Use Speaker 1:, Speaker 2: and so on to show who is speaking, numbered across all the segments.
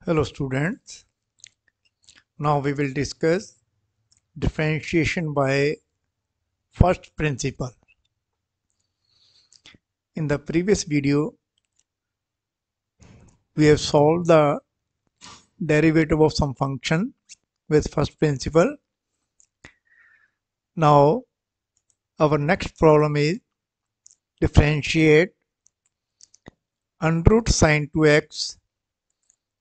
Speaker 1: Hello students, now we will discuss differentiation by first principle. In the previous video, we have solved the derivative of some function with first principle. Now our next problem is differentiate under root sine 2x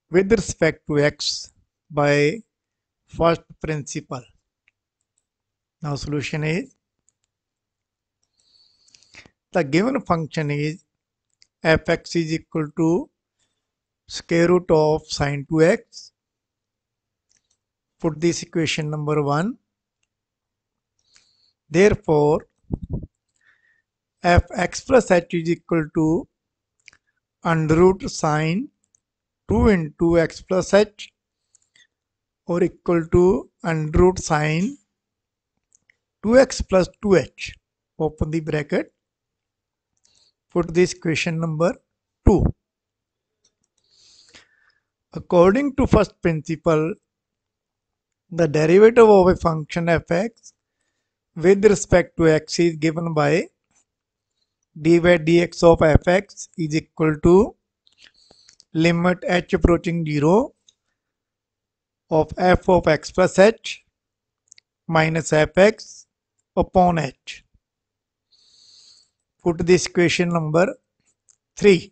Speaker 1: with respect to x by first principle. Now solution is, the given function is fx is equal to square root of sine 2x. Put this equation number 1. Therefore, fx plus h is equal to under root sine 2 into x plus h, or equal to under root sine 2x plus 2h. Open the bracket. Put this equation number 2. According to first principle, the derivative of a function fx with respect to x is given by dy dx of fx is equal to limit h approaching 0 of f of x plus h minus fx upon h. Put this equation number 3.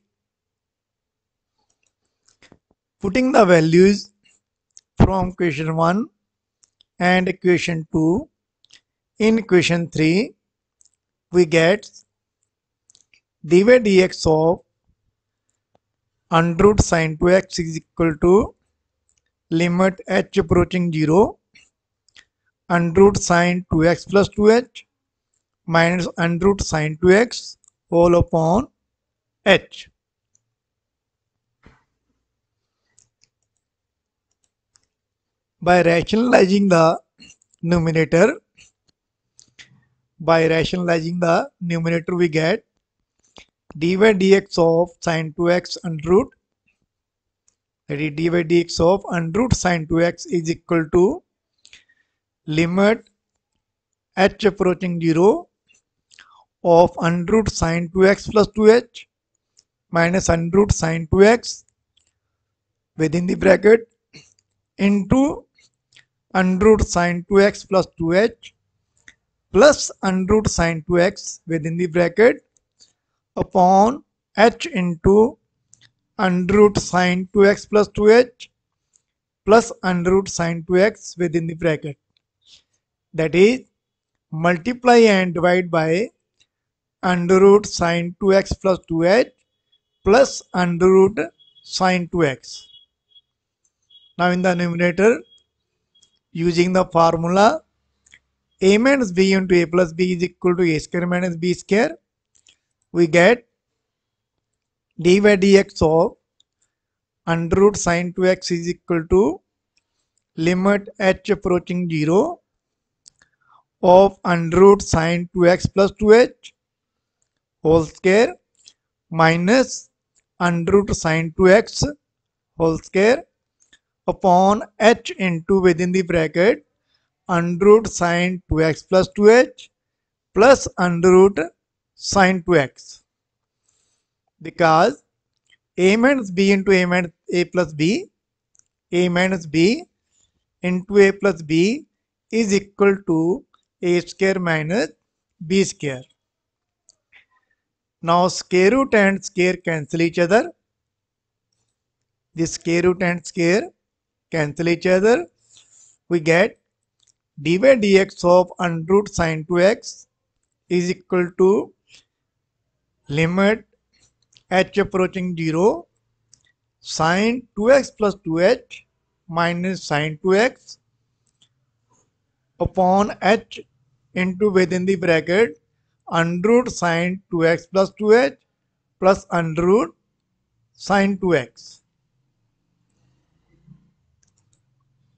Speaker 1: Putting the values from equation 1 and equation 2 in equation 3, we get dy dx of under root sine 2x is equal to limit h approaching 0 under root sine 2x plus 2h minus under root sine 2x whole upon h. By rationalizing the numerator, we get dy dx of sine 2x under root, that is dy dx of under root sine 2x is equal to limit h approaching 0 of under root sine 2x plus 2h minus under root sine 2x within the bracket into under root sine 2x plus 2h plus under root sine 2x within the bracket upon h into under root sine 2x plus 2h plus under root sine 2x within the bracket. That is, multiply and divide by under root sine 2x plus 2h plus under root sine 2x. Now in the numerator, using the formula a minus b into a plus b is equal to a square minus b square, we get dy dx of under root sine 2x is equal to limit h approaching 0 of under root sine 2x plus 2h whole square minus under root sine 2x whole square upon h into within the bracket under root sine 2x plus 2h plus under root sine 2x, because a minus b into a minus a plus b, a minus b into a plus b is equal to a square minus b square. Now square root and square cancel each other. This square root and square cancel each other. We get dy dx of under root sine 2x is equal to limit h approaching 0 sine 2x plus 2h minus sine 2x upon h into within the bracket under root sine 2x plus 2h plus under root sine 2x.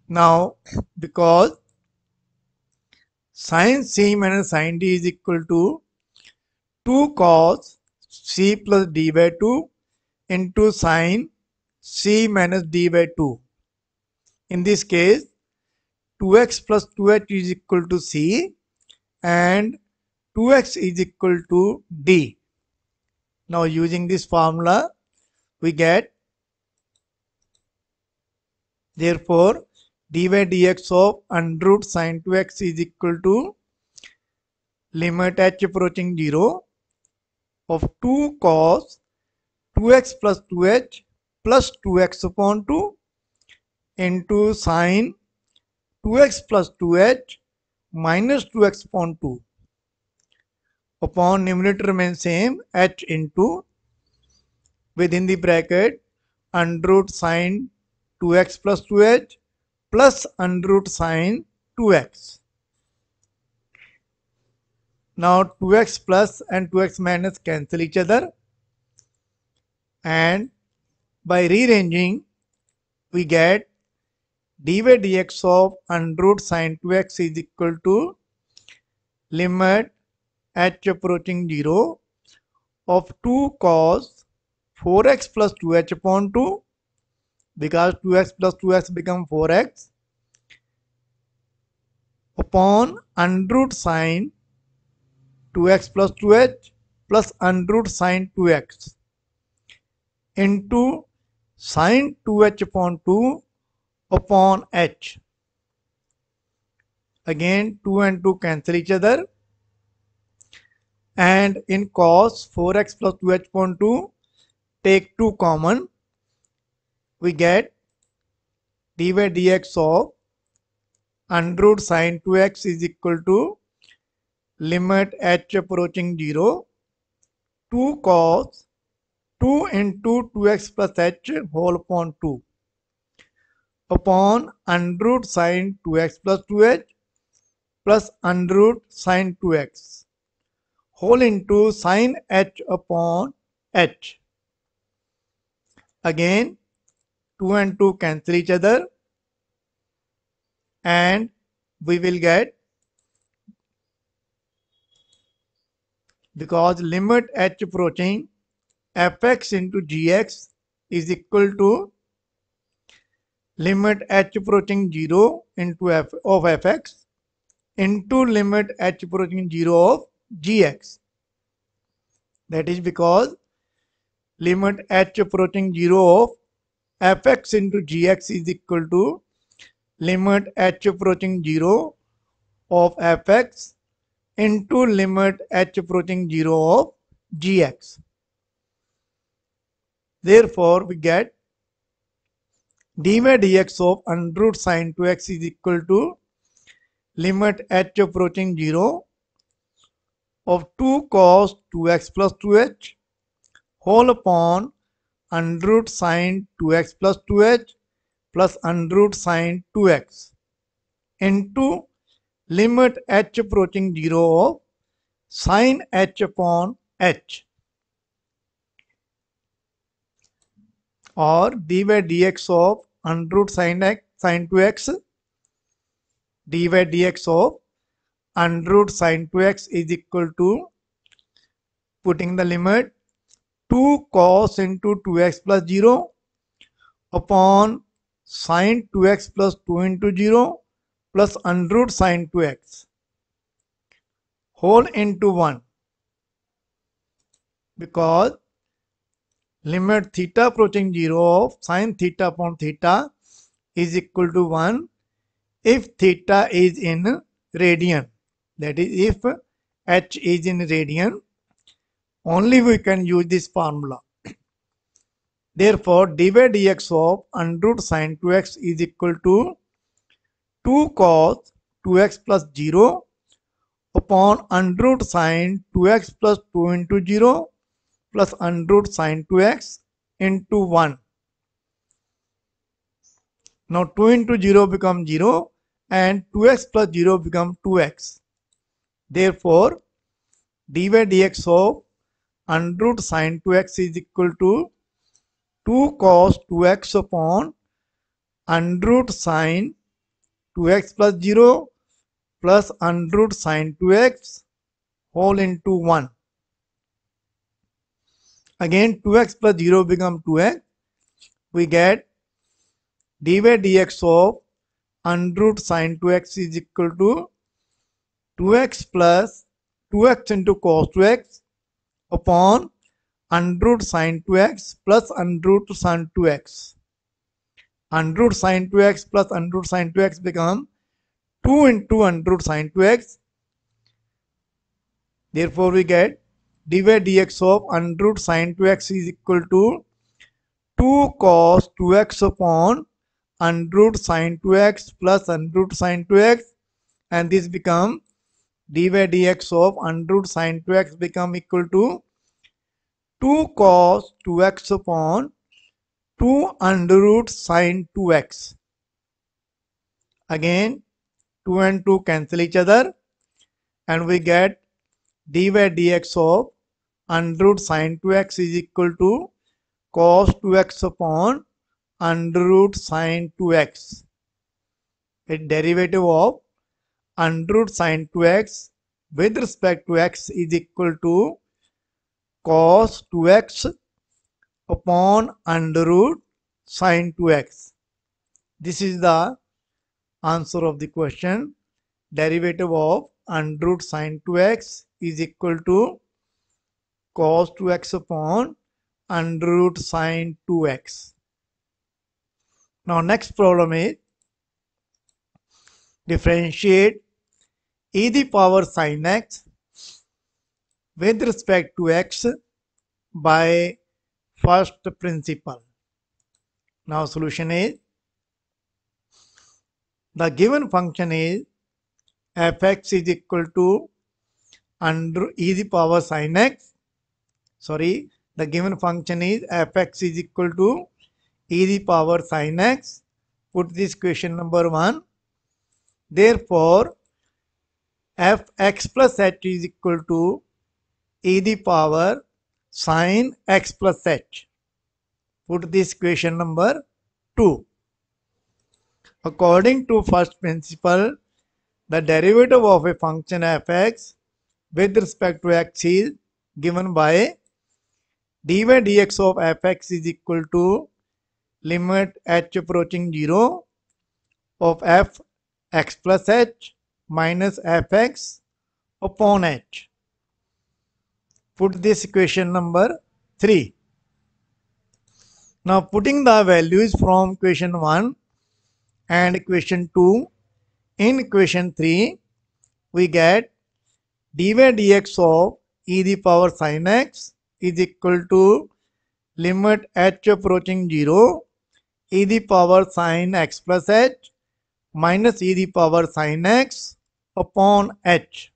Speaker 1: Now, because sine c minus sine d is equal to 2 cos c plus d by 2 into sine c minus d by 2. In this case, 2x plus 2h is equal to c and 2x is equal to d. Now using this formula, we get, therefore, dy dx of under root sine 2x is equal to limit h approaching 0 of 2 cos 2x plus 2h plus 2x upon 2 into sine 2x plus 2h minus 2x upon 2 upon numerator remains same, h into within the bracket under root sine 2x plus 2h plus under root sine 2x. Now 2x plus and 2x minus cancel each other, and by rearranging we get dy dx of under root sine 2x is equal to limit h approaching 0 of 2 cos 4x plus 2h upon 2, because 2x plus 2x become 4x, upon under root sine 2x plus 2h plus under root sine 2x into sine 2h upon 2 upon h. Again 2 and 2 cancel each other, and in cos 4x plus 2h upon 2 take 2 common, we get dy dx of under root sine 2x is equal to limit h approaching 0 2 cos 2 into 2x plus h whole upon 2 upon under root sine 2x plus 2h plus under root sine 2x whole into sine h upon h. Again 2 and 2 cancel each other, and we will get, because limit h approaching fx into gx is equal to limit h approaching 0 into f of fx into limit h approaching 0 of gx. That is because limit h approaching 0 of fx into gx is equal to limit h approaching 0 of fx into limit h approaching 0 of gx. Therefore, we get dy dx of under root sine 2x is equal to limit h approaching 0 of 2 cos 2x plus 2h whole upon under root sine 2x plus 2h plus under root sine 2x into limit h approaching 0 of sine h upon h, or dy dx of under root sine 2x, dy dx of under root sine 2x is equal to, putting the limit, 2 cos into 2x plus 0 upon sine 2x plus 2 into 0 plus under root sine 2x whole into 1, because limit theta approaching 0 of sine theta upon theta is equal to 1 if theta is in radian. That is, if h is in radian, only we can use this formula. Therefore, dy dx of under root sine 2x is equal to 2 cos 2x plus 0 upon under root sine 2x plus 2 into 0 plus under root sine 2x into 1. Now 2 into 0 becomes 0 and 2x plus 0 becomes 2x. Therefore, dy dx of under root sine 2x is equal to 2 cos 2x upon under root sine 2x plus 0 plus under root sine 2x whole into 1. Again 2x plus 0 become 2x we get dy dx of under root sine 2x is equal to 2x plus 2x into cos 2x upon under root sine 2x plus under root sine 2x. Under root sine 2x plus under root sine 2x become 2 into under root sine 2x. Therefore, we get dy dx of under root sine 2x is equal to 2 cos 2x upon under root sine 2x plus under root sine 2x, and this become dy dx of under root sine 2x become equal to 2 cos 2x upon 2 under root sine 2x. Again 2 and 2 cancel each other, and we get dy dx of under root sine 2x is equal to cos 2x upon under root sine 2x. A derivative of under root sine 2x with respect to x is equal to cos 2x upon under root sine 2x. This is the answer of the question. Derivative of under root sine 2x is equal to cos 2x upon under root sine 2x. Now next problem is differentiate e the power sin x with respect to x by first principle. Now solution is, the given function is fx is equal to under e the power sin x. Sorry, the given function is fx is equal to e the power sin x. Put this question number 1. Therefore, fx plus h is equal to e the power sin x plus h. Put this question number 2. According to first principle, the derivative of a function fx with respect to x is given by dy dx of fx is equal to limit h approaching 0 of f x plus h minus fx upon h. Put this equation number 3. Now putting the values from equation 1 and equation 2 in equation 3, we get dy dx of e the power sin x is equal to limit h approaching 0 e the power sin x plus h minus e the power sin x upon h.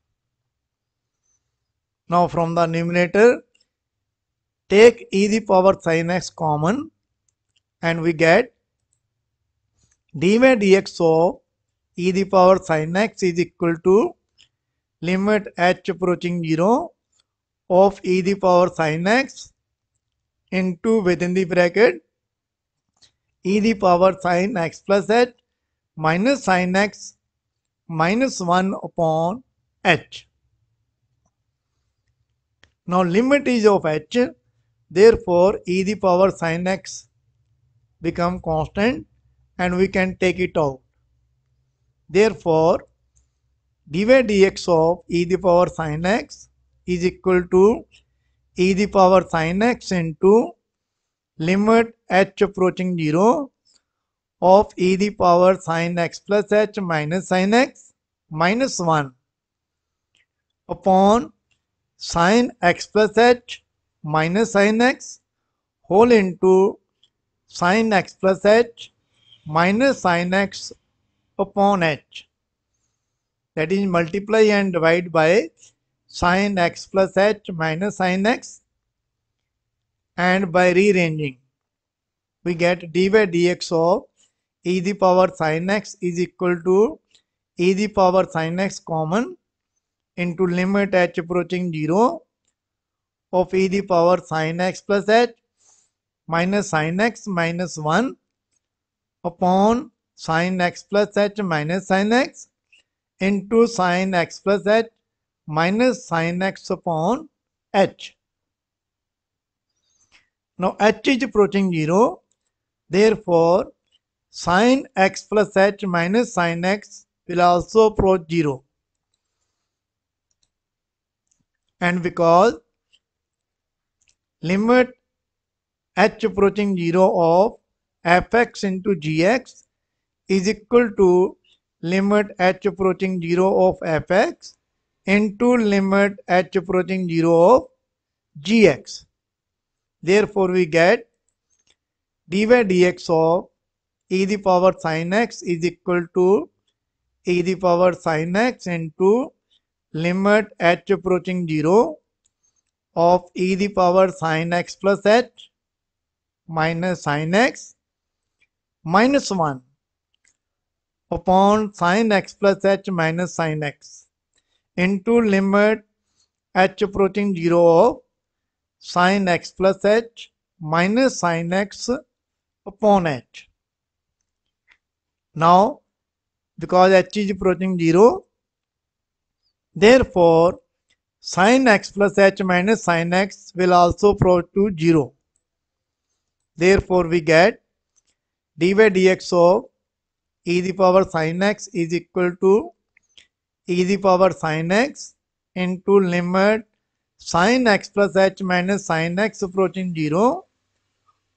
Speaker 1: Now from the numerator, take e the power sin x common, and we get dy dx of e the power sin x is equal to limit h approaching 0 of e the power sin x into within the bracket e the power sin x plus h minus sin x minus 1 upon h. Now limit is of h, therefore e the power sin x become constant and we can take it out. Therefore dy dx of e the power sin x is equal to e the power sin x into limit h approaching 0 of e the power sin x plus h minus sin x minus 1 upon sin x plus h minus sin x whole into sin x plus h minus sin x upon h. That is, multiply and divide by sin x plus h minus sin x, and by rearranging we get dy dx of e the power sin x is equal to e the power sin x common into limit h approaching 0 of e the power sin x plus h minus sin x minus 1 upon sin x plus h minus sin x into sin x plus h minus sin x upon h. Now h is approaching 0, Therefore, sin x plus h minus sin x will also approach 0. And because limit h approaching 0 of fx into gx is equal to limit h approaching 0 of fx into limit h approaching 0 of gx. Therefore, we get dy dx of e the power sin x is equal to e the power sin x into limit h approaching 0 of e the power sin x plus h minus sin x minus 1 upon sin x plus h minus sin x into limit h approaching 0 of sin x plus h minus sin x upon h. Now, because h is approaching 0, therefore sin x plus h minus sin x will also approach to 0. Therefore, we get dy dx of e the power sin x is equal to e the power sin x into limit sin x plus h minus sin x approaching 0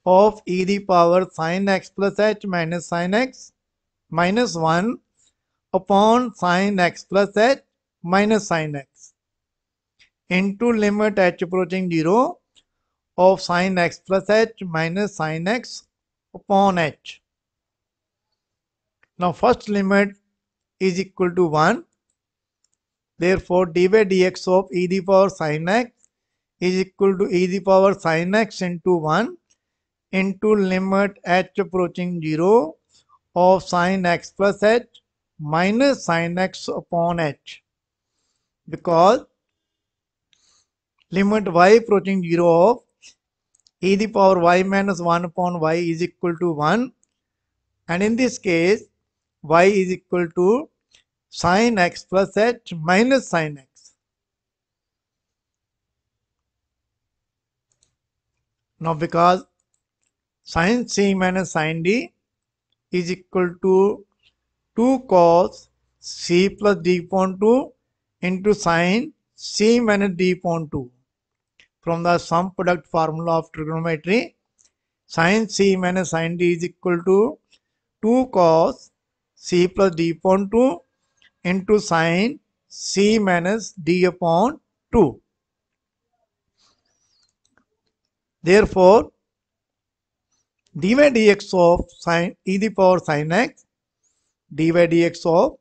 Speaker 1: of e the power sin x plus h minus sin x minus 1 upon sin x plus h minus sin x into limit h approaching 0 of sin x plus h minus sin x upon h. Now first limit is equal to 1. Therefore, dy dx of e the power sin x is equal to e the power sin x into 1 into limit h approaching 0 of sin x plus h minus sin x upon h. Because limit y approaching 0 of e the power y minus 1 upon y is equal to 1, and in this case y is equal to sin x plus h minus sin x. Now because sin c minus sin d is equal to 2 cos c plus d upon 2 into sin c minus d upon 2. From the sum product formula of trigonometry, sin c minus sin d is equal to 2 cos c plus d upon 2 into sin c minus d upon 2. Therefore, dy dx of sin e the power sin x, dy dx of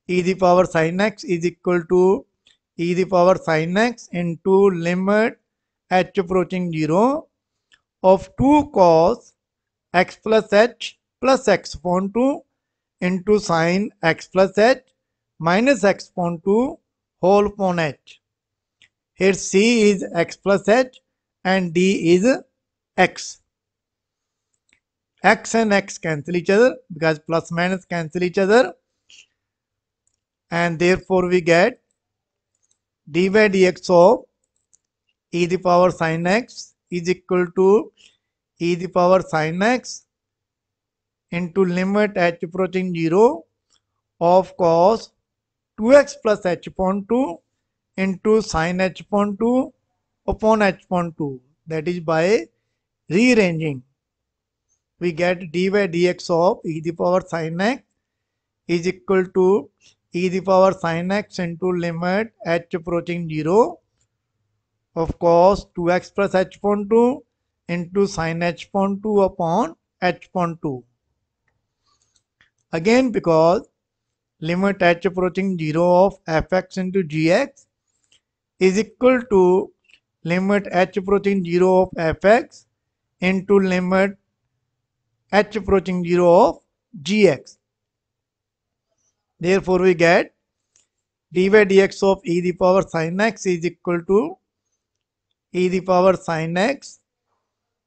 Speaker 1: e the power sin x is equal to e the power sin x into limit h approaching 0 of 2 cos x plus h plus x upon 2 into sin x plus h minus x upon 2 whole upon h. Here c is x plus h and d is x. X and x cancel each other because plus minus cancel each other, and therefore we get dy dx of e the power sin x is equal to e the power sin x into limit h approaching 0 of cos 2x plus h upon 2 into sin h upon 2 upon h upon 2. That is by rearranging. We get dy dx of e the power sin x is equal to e the power sin x into limit h approaching 0 of cos 2x plus h upon 2 into sin h upon 2 upon h upon 2. Again, because limit h approaching 0 of fx into gx is equal to limit h approaching 0 of fx into limit h approaching 0 of gx. Therefore, we get dy dx of e the power sin x is equal to e the power sin x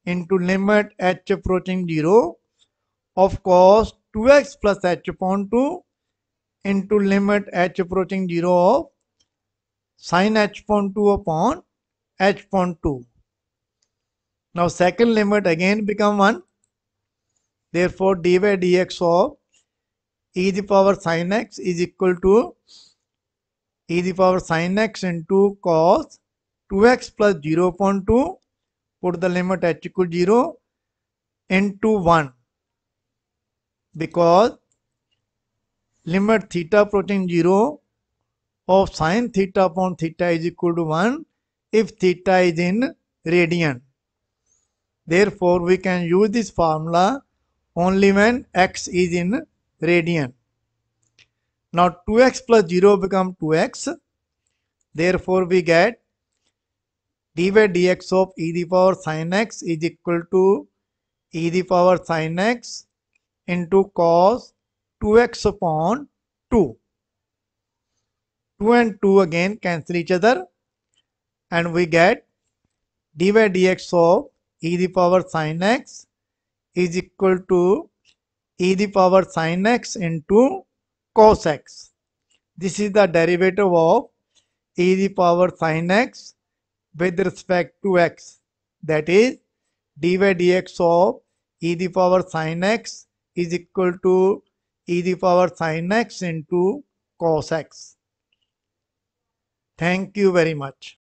Speaker 1: into limit h approaching 0 of cos 2x plus h upon 2 into limit h approaching 0 of sin h upon 2 upon h upon 2. Now second limit again become 1. Therefore, dy dx of e the power sin x is equal to e the power sin x into cos 2x plus 0.2, put the limit h equal 0 into 1, because limit theta approaching 0 of sin theta upon theta is equal to 1 if theta is in radian. Therefore, we can use this formula only when x is in radian. Now 2x plus 0 become 2x. Therefore, we get dy dx of e the power sin x is equal to e the power sin x into cos 2x upon 2. 2 and 2 again cancel each other, and we get dy dx of e the power sin x is equal to e the power sin x into cos x. This is the derivative of e the power sin x with respect to x. That is, dy dx of e the power sin x is equal to e the power sin x into cos x. Thank you very much.